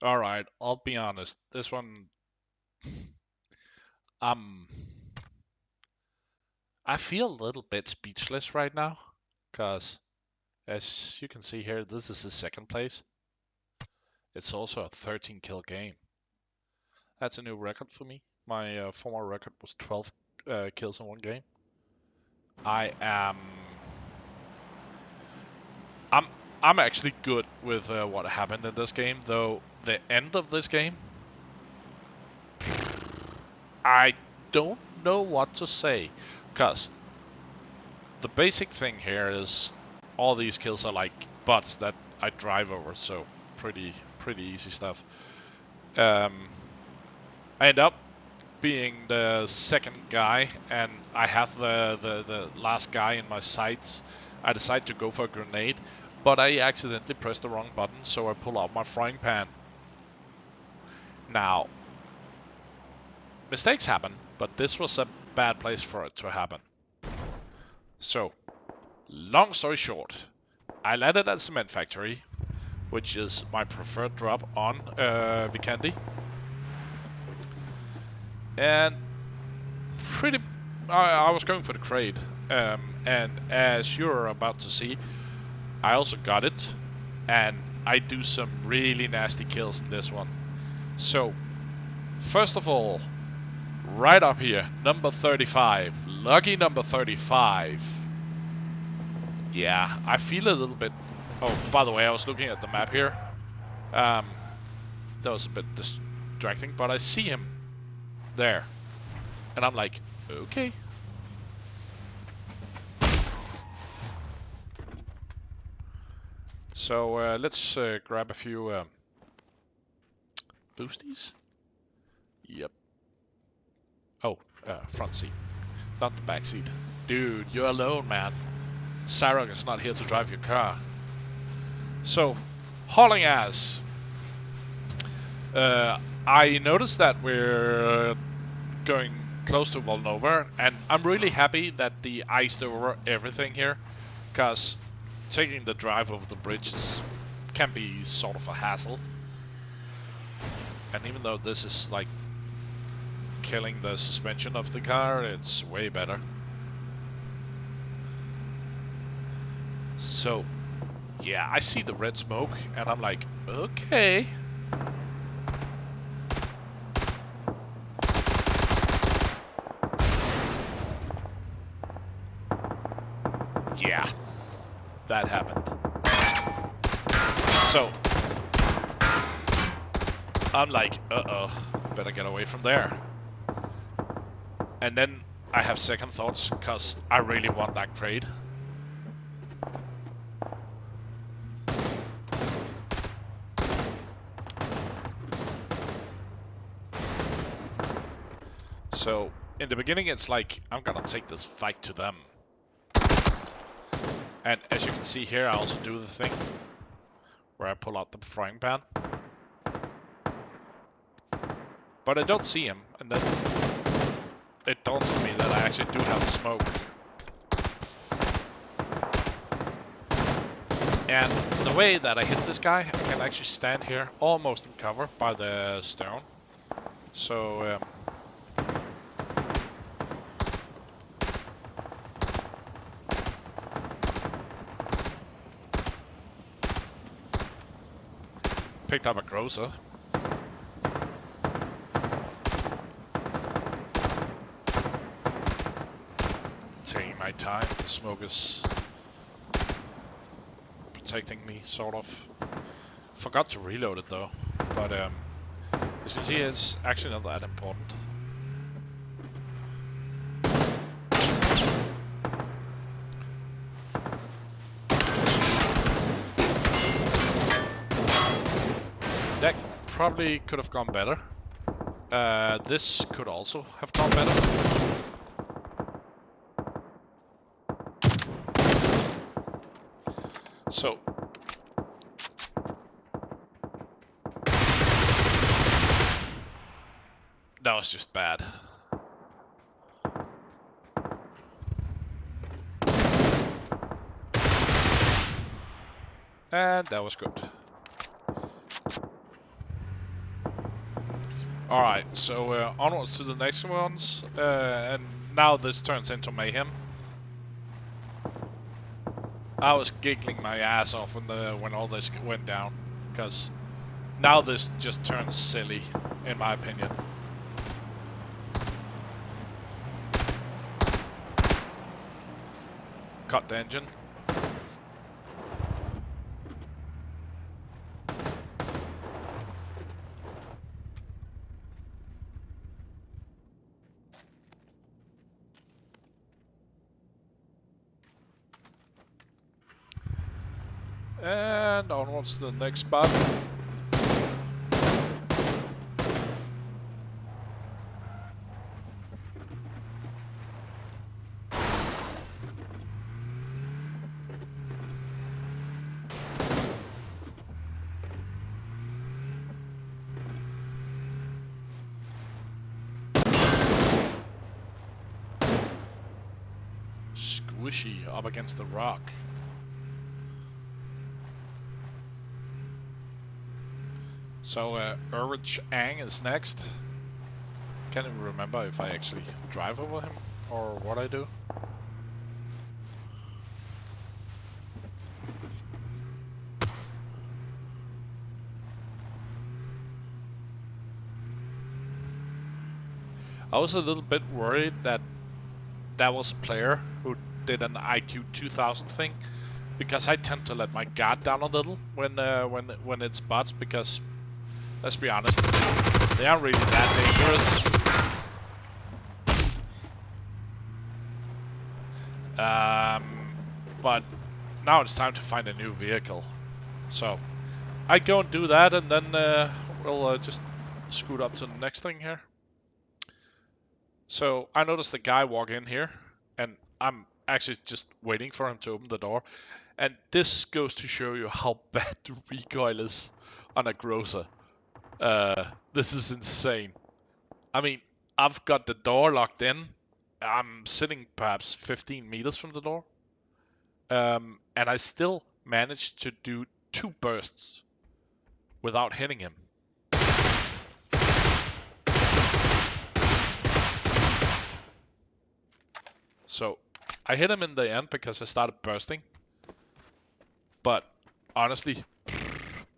All right, I'll be honest. This one, um, I feel a little bit speechless right now, cause as you can see here, this is the second place. It's also a 13 kill game. That's a new record for me. My former record was 12 kills in one game. I am, I'm, I'm actually good with what happened in this game, though the end of this game, I don't know what to say, cause the basic thing here is all these kills are like bots that I drive over, so pretty easy stuff. Um, I end up being the second guy, and I have the last guy in my sights. I decide to go for a grenade, but I accidentally pressed the wrong button, so I pull out my frying pan. Now, mistakes happen, but this was a bad place for it to happen. So, long story short, I landed at Cement Factory, which is my preferred drop on Vikendi. And pretty, I was going for the crate, and as you're about to see, I also got it, and I do some really nasty kills in this one. So, first of all, right up here, number 35, lucky number 35. Yeah, I feel a little bit. Oh, by the way, I was looking at the map here. Um, that was a bit distracting, but I see him there, and I'm like, okay. So let's grab a few boosties. Yep. Oh, front seat, not the back seat. Dude, you're alone, man. Sarok is not here to drive your car. So, hauling ass. I noticed that we're going close to Volnova, and I'm really happy that they iced over everything here, because taking the drive over the bridge can be sort of a hassle. And even though this is like killing the suspension of the car, it's way better. So, yeah, I see the red smoke, and I'm like, okay. Yeah, that happened. So, I'm like, uh-oh, better get away from there. And then I have second thoughts, because I really want that crate. So, in the beginning, it's like, I'm gonna take this fight to them. And as you can see here, I also do the thing where I pull out the frying pan. But I don't see him, and then it dawns on me that I actually do have smoke. And the way that I hit this guy, I can actually stand here almost in cover by the stone. So, picked up a grocer. Taking my time, the smoke is protecting me, sort of. Forgot to reload it though, but as you can see, it's actually not that important. That probably could have gone better. This could also have gone better. So, that was just bad. And that was good. Alright, so onwards to the next ones, and now this turns into mayhem. I was giggling my ass off when all this went down, because now this just turns silly, in my opinion. Cut the engine. And onwards to the next spot. Squishy up against the rock. So Urge Ang is next. Can't even remember if I actually drive over him or what I do. I was a little bit worried that that was a player who did an IQ 2000 thing, because I tend to let my guard down a little when it's bots, because let's be honest, they aren't really that dangerous. But now it's time to find a new vehicle, so I go and do that, and then we'll just scoot up to the next thing here. So I noticed the guy walk in here, and I'm actually just waiting for him to open the door. And this goes to show you how bad the recoil is on a Groza. This is insane. I mean, I've got the door locked in. I'm sitting perhaps 15 meters from the door. And I still managed to do 2 bursts without hitting him. So I hit him in the end because I started bursting. But honestly,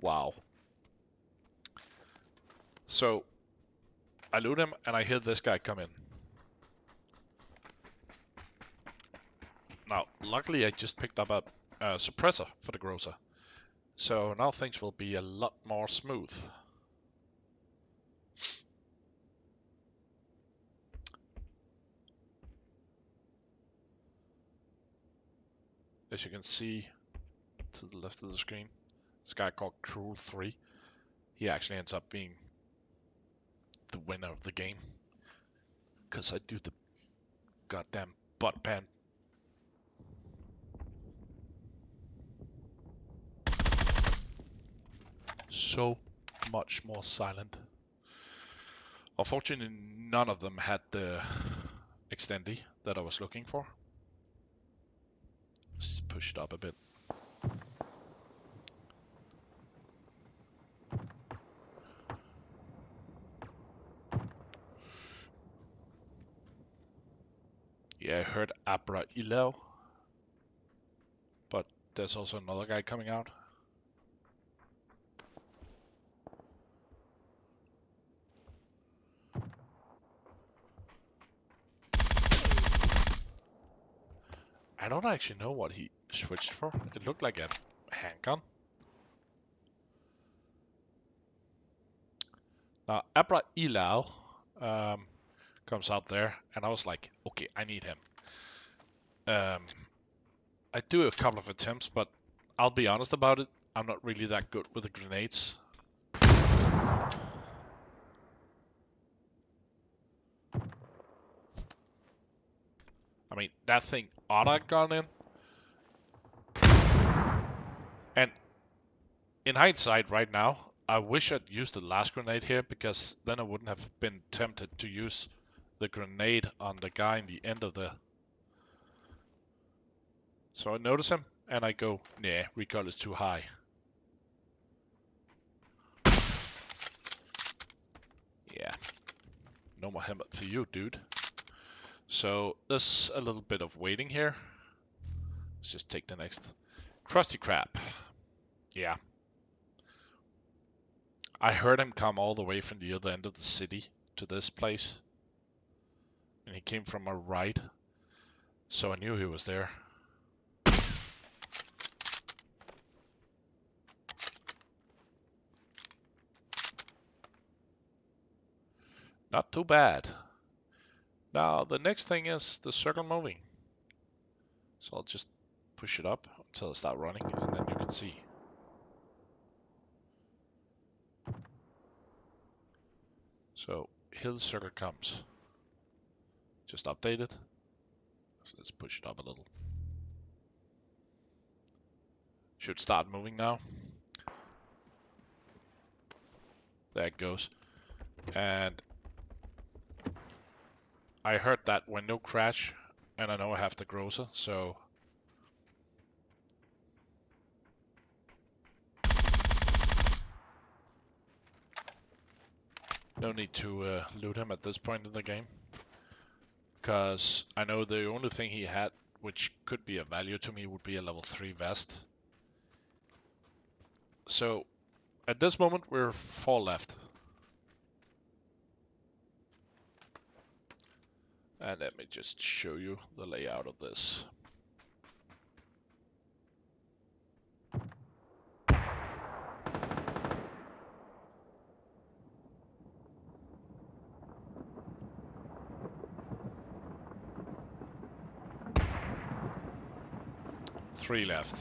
wow. So I loot him and I hear this guy come in. Now, luckily I just picked up a suppressor for the Groza. So now things will be a lot more smooth. As you can see to the left of the screen, this guy called Cruel 3, he actually ends up being the winner of the game, because I do the goddamn butt pan. So much more silent. Unfortunately, none of them had the extendy that I was looking for. Let's just push it up a bit. Yeah, I heard Abra Ileo, but there's also another guy coming out. I don't actually know what he switched for. It looked like a handgun. Now, Abra Ilao comes out there, and I was like, okay, I need him. I do a couple of attempts, but I'll be honest about it, I'm not really that good with the grenades. I mean, that thing oughta gone in. And in hindsight right now, I wish I'd used the last grenade here, because then I wouldn't have been tempted to use the grenade on the guy in the end of the... So I notice him, and I go, nah, recoil is too high. Yeah, more helmet for you, dude. So there's a little bit of waiting here. Let's just take the next. Krusty Krab. Yeah. I heard him come all the way from the other end of the city to this place. And he came from a right. So I knew he was there. Not too bad. Now the next thing is the circle moving. So I'll just push it up until it starts running, and then you can see. So here the circle comes. Just update it. So let's push it up a little. Should start moving now. There it goes. And I heard that window crash, and I know I have the grocer, so no need to loot him at this point in the game. Because I know the only thing he had which could be of value to me would be a level 3 vest. So at this moment we're 4 left. And let me just show you the layout of this. Three left.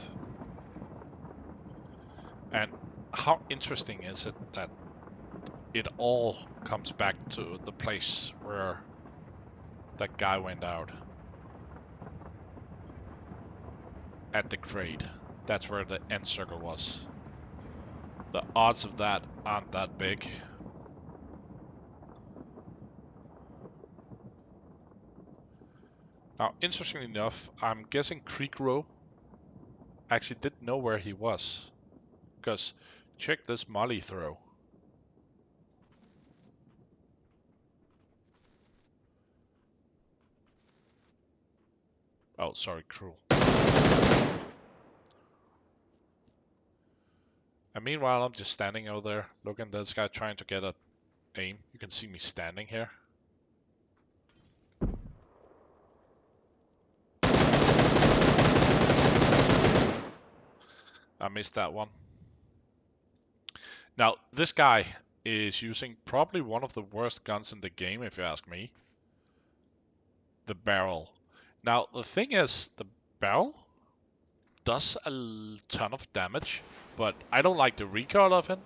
And how interesting is it that it all comes back to the place where that guy went out? At the crate. That's where the end circle was. The odds of that aren't that big. Now, interestingly enough, I'm guessing Creek Row actually didn't know where he was. Because check this molly throw. Oh, sorry, cruel. And meanwhile, I'm just standing over there, looking at this guy trying to get a aim. You can see me standing here. I missed that one. Now, this guy is using probably one of the worst guns in the game, if you ask me. The barrel. Now, the thing is, the barrel does a ton of damage, but I don't like the recoil of it.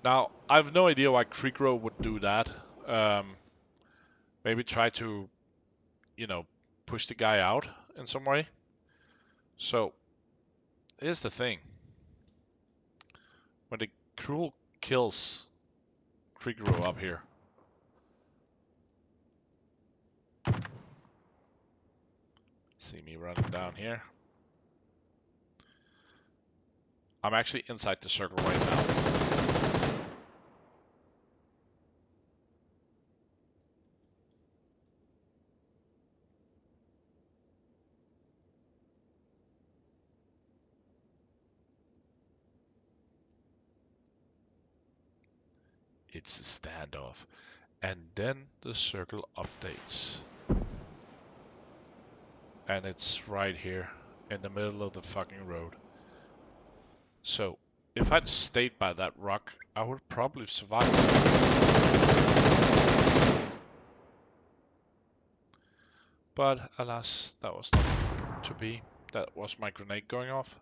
Now, I have no idea why Creek Row would do that. Maybe try to, you know, push the guy out in some way. So, here's the thing. When the Cruel kills Creek Row up here, see me running down here. I'm actually inside the circle right now. It's a standoff. And then the circle updates. And it's right here in the middle of the fucking road. So, if I'd stayed by that rock, I would probably survive. But alas, that was not to be. That was my grenade going off.